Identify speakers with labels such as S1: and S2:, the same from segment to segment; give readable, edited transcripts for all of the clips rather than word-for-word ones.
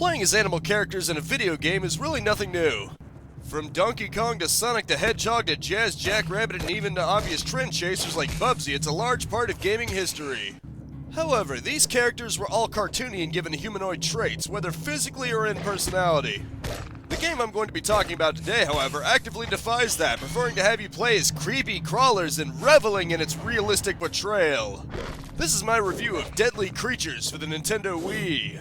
S1: Playing as animal characters in a video game is really nothing new. From Donkey Kong to Sonic the Hedgehog to Jazz Jackrabbit and even to obvious trend chasers like Bubsy, it's a large part of gaming history. However, these characters were all cartoony and given humanoid traits, whether physically or in personality. The game I'm going to be talking about today, however, actively defies that, preferring to have you play as creepy crawlers and reveling in its realistic portrayal. This is my review of Deadly Creatures for the Nintendo Wii.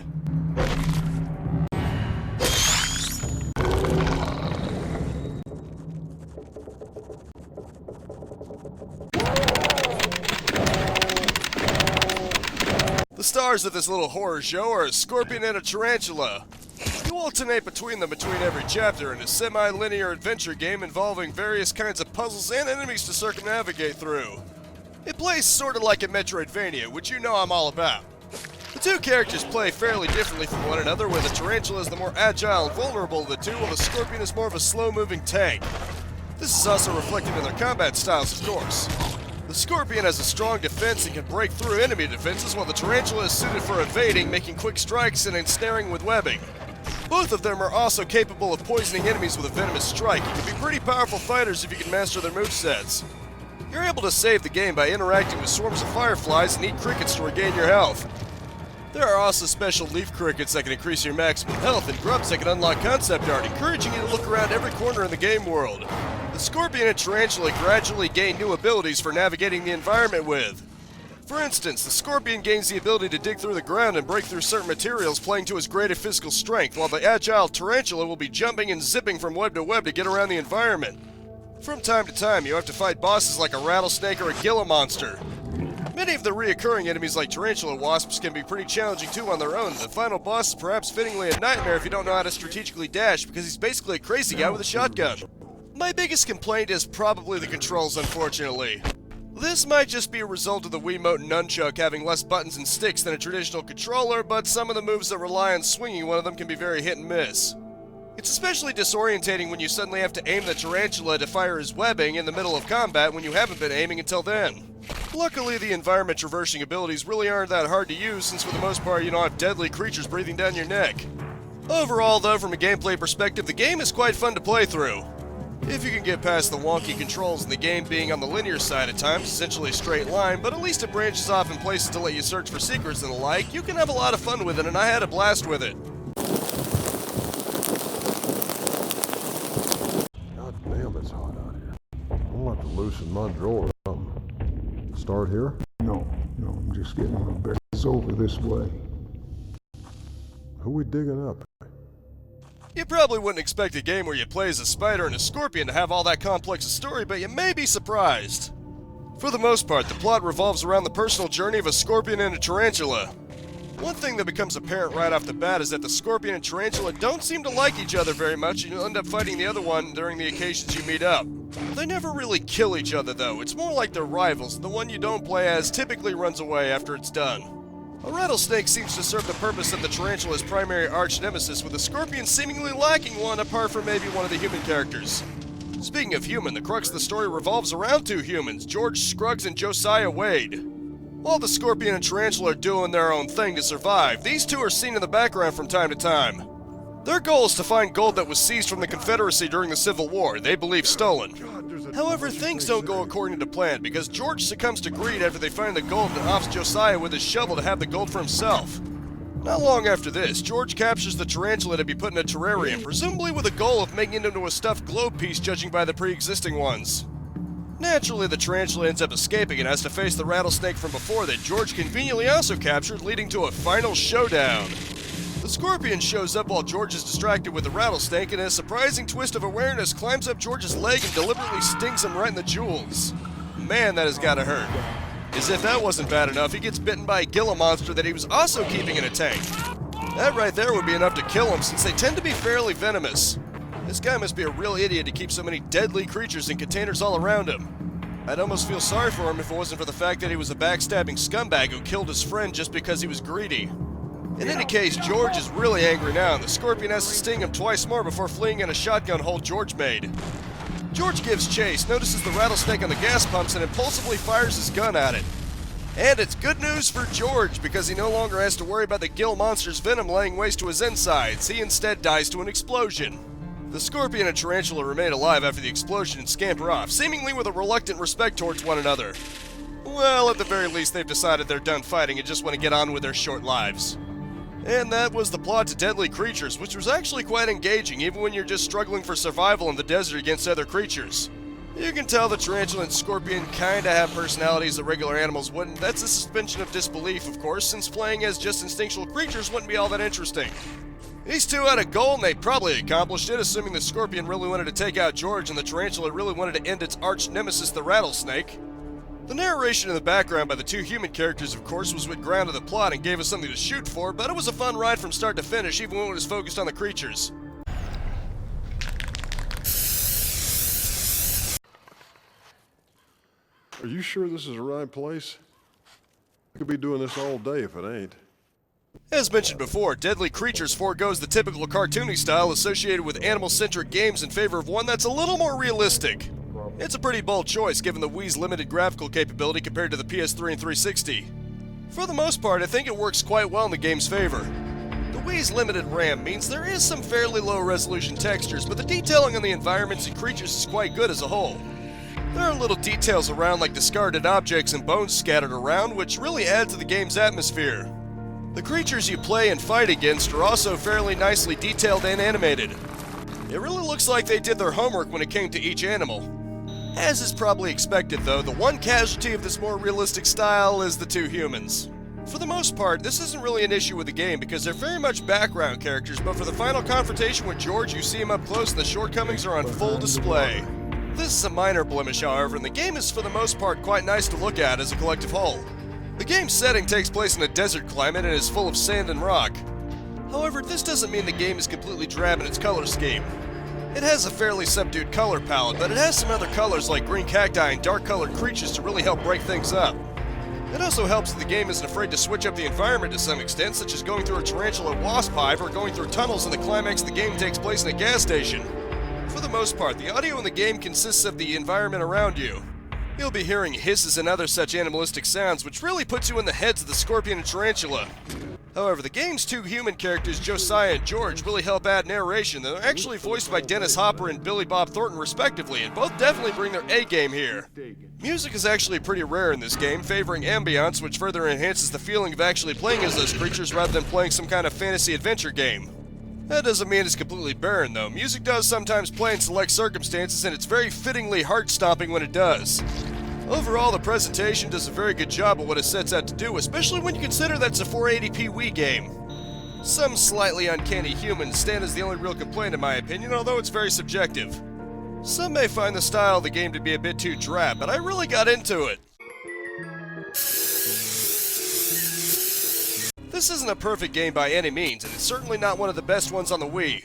S1: The stars of this little horror show are a scorpion and a tarantula. You alternate between them between every chapter in a semi-linear adventure game involving various kinds of puzzles and enemies to circumnavigate through. It plays sorta like a Metroidvania, which you know I'm all about. The two characters play fairly differently from one another, where the tarantula is the more agile and vulnerable of the two, while the scorpion is more of a slow-moving tank. This is also reflected in their combat styles, of course. The scorpion has a strong defense and can break through enemy defenses, while the tarantula is suited for evading, making quick strikes and ensnaring with webbing. Both of them are also capable of poisoning enemies with a venomous strike. You can be pretty powerful fighters if you can master their movesets. You're able to save the game by interacting with swarms of fireflies and eat crickets to regain your health. There are also special leaf crickets that can increase your maximum health and grubs that can unlock concept art, encouraging you to look around every corner in the game world. The scorpion and tarantula gradually gain new abilities for navigating the environment with. For instance, the scorpion gains the ability to dig through the ground and break through certain materials, playing to his greater physical strength, while the agile tarantula will be jumping and zipping from web to web to get around the environment. From time to time, you have to fight bosses like a rattlesnake or a Gila monster. Many of the reoccurring enemies like tarantula wasps can be pretty challenging too on their own. The final boss is perhaps fittingly a nightmare if you don't know how to strategically dash, because he's basically a crazy guy with a shotgun. My biggest complaint is probably the controls, unfortunately. This might just be a result of the Wiimote and Nunchuck having less buttons and sticks than a traditional controller, but some of the moves that rely on swinging one of them can be very hit and miss. It's especially disorientating when you suddenly have to aim the tarantula to fire his webbing in the middle of combat when you haven't been aiming until then. Luckily, the environment traversing abilities really aren't that hard to use, since for the most part you don't have deadly creatures breathing down your neck. Overall though, from a gameplay perspective, the game is quite fun to play through. If you can get past the wonky controls and the game being on the linear side at times, essentially a straight line, but at least it branches off in places to let you search for secrets and the like, you can have a lot of fun with it, and I had a blast with it.
S2: God damn, it's hot out here. I'm gonna have to loosen my drawer or something. Start here?
S3: No, I'm just getting my bearings over this way.
S2: Who we digging up?
S1: You probably wouldn't expect a game where you play as a spider and a scorpion to have all that complex a story, but you may be surprised. For the most part, the plot revolves around the personal journey of a scorpion and a tarantula. One thing that becomes apparent right off the bat is that the scorpion and tarantula don't seem to like each other very much, and you'll end up fighting the other one during the occasions you meet up. They never really kill each other though, it's more like they're rivals. The one you don't play as typically runs away after it's done. A rattlesnake seems to serve the purpose of the tarantula's primary arch-nemesis, with the scorpion seemingly lacking one apart from maybe one of the human characters. Speaking of human, the crux of the story revolves around two humans, George Scruggs and Josiah Wade. While the scorpion and tarantula are doing their own thing to survive, these two are seen in the background from time to time. Their goal is to find gold that was seized from the Confederacy during the Civil War, they believe stolen. However, things don't go according to plan, because George succumbs to greed after they find the gold and offs Josiah with his shovel to have the gold for himself. Not long after this, George captures the tarantula to be put in a terrarium, presumably with the goal of making it into a stuffed globe piece judging by the pre-existing ones. Naturally, the tarantula ends up escaping and has to face the rattlesnake from before that George conveniently also captured, leading to a final showdown. The scorpion shows up while George is distracted with the rattlesnake, and in a surprising twist of awareness climbs up George's leg and deliberately stings him right in the jewels. Man, that has gotta hurt. As if that wasn't bad enough, he gets bitten by a Gila monster that he was also keeping in a tank. That right there would be enough to kill him, since they tend to be fairly venomous. This guy must be a real idiot to keep so many deadly creatures in containers all around him. I'd almost feel sorry for him if it wasn't for the fact that he was a backstabbing scumbag who killed his friend just because he was greedy. In any case, George is really angry now, and the scorpion has to sting him twice more before fleeing in a shotgun hole George made. George gives chase, notices the rattlesnake on the gas pumps, and impulsively fires his gun at it. And it's good news for George, because he no longer has to worry about the gill monster's venom laying waste to his insides. He instead dies to an explosion. The scorpion and tarantula remain alive after the explosion and scamper off, seemingly with a reluctant respect towards one another. Well, at the very least, they've decided they're done fighting and just want to get on with their short lives. And that was the plot to Deadly Creatures, which was actually quite engaging, even when you're just struggling for survival in the desert against other creatures. You can tell the tarantula and scorpion kinda have personalities that regular animals wouldn't. That's a suspension of disbelief, of course, since playing as just instinctual creatures wouldn't be all that interesting. These two had a goal, and they probably accomplished it, assuming the scorpion really wanted to take out George and the tarantula really wanted to end its arch nemesis, the rattlesnake. The narration in the background by the two human characters, of course, was what grounded the plot and gave us something to shoot for, but it was a fun ride from start to finish, even when it was focused on the creatures.
S2: Are you sure this is the right place? I could be doing this all day if it ain't.
S1: As mentioned before, Deadly Creatures forgoes the typical cartoony style associated with animal-centric games in favor of one that's a little more realistic. It's a pretty bold choice given the Wii's limited graphical capability compared to the PS3 and 360. For the most part, I think it works quite well in the game's favor. The Wii's limited RAM means there is some fairly low-resolution textures, but the detailing on the environments and creatures is quite good as a whole. There are little details around like discarded objects and bones scattered around, which really add to the game's atmosphere. The creatures you play and fight against are also fairly nicely detailed and animated. It really looks like they did their homework when it came to each animal. As is probably expected though, the one casualty of this more realistic style is the two humans. For the most part, this isn't really an issue with the game because they're very much background characters, but for the final confrontation with George, you see him up close and the shortcomings are on full display. This is a minor blemish, however, and the game is for the most part quite nice to look at as a collective whole. The game's setting takes place in a desert climate and is full of sand and rock. However, this doesn't mean the game is completely drab in its color scheme. It has a fairly subdued color palette, but it has some other colors like green cacti and dark-colored creatures to really help break things up. It also helps that the game isn't afraid to switch up the environment to some extent, such as going through a tarantula wasp hive or going through tunnels, and the climax of the game takes place in a gas station. For the most part, the audio in the game consists of the environment around you. You'll be hearing hisses and other such animalistic sounds, which really puts you in the heads of the scorpion and tarantula. However, the game's two human characters, Josiah and George, really help add narration. They're actually voiced by Dennis Hopper and Billy Bob Thornton respectively, and both definitely bring their A-game here. Music is actually pretty rare in this game, favoring ambiance, which further enhances the feeling of actually playing as those creatures rather than playing some kind of fantasy adventure game. That doesn't mean it's completely barren, though. Music does sometimes play in select circumstances, and it's very fittingly heart-stomping when it does. Overall, the presentation does a very good job of what it sets out to do, especially when you consider that it's a 480p Wii game. Some slightly uncanny humans stand as the only real complaint in my opinion, although it's very subjective. Some may find the style of the game to be a bit too drab, but I really got into it. This isn't a perfect game by any means, and it's certainly not one of the best ones on the Wii.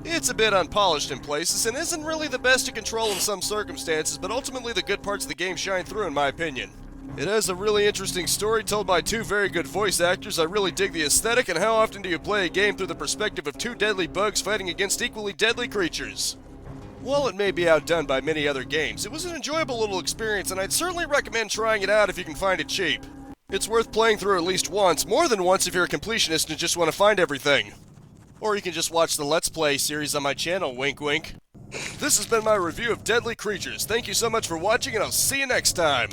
S1: It's a bit unpolished in places, and isn't really the best to control in some circumstances, but ultimately the good parts of the game shine through in my opinion. It has a really interesting story told by two very good voice actors. I really dig the aesthetic, and how often do you play a game through the perspective of two deadly bugs fighting against equally deadly creatures? While it may be outdone by many other games, it was an enjoyable little experience, and I'd certainly recommend trying it out if you can find it cheap. It's worth playing through at least once, more than once if you're a completionist and just want to find everything. Or you can just watch the Let's Play series on my channel, wink wink. This has been my review of Deadly Creatures. Thank you so much for watching, and I'll see you next time.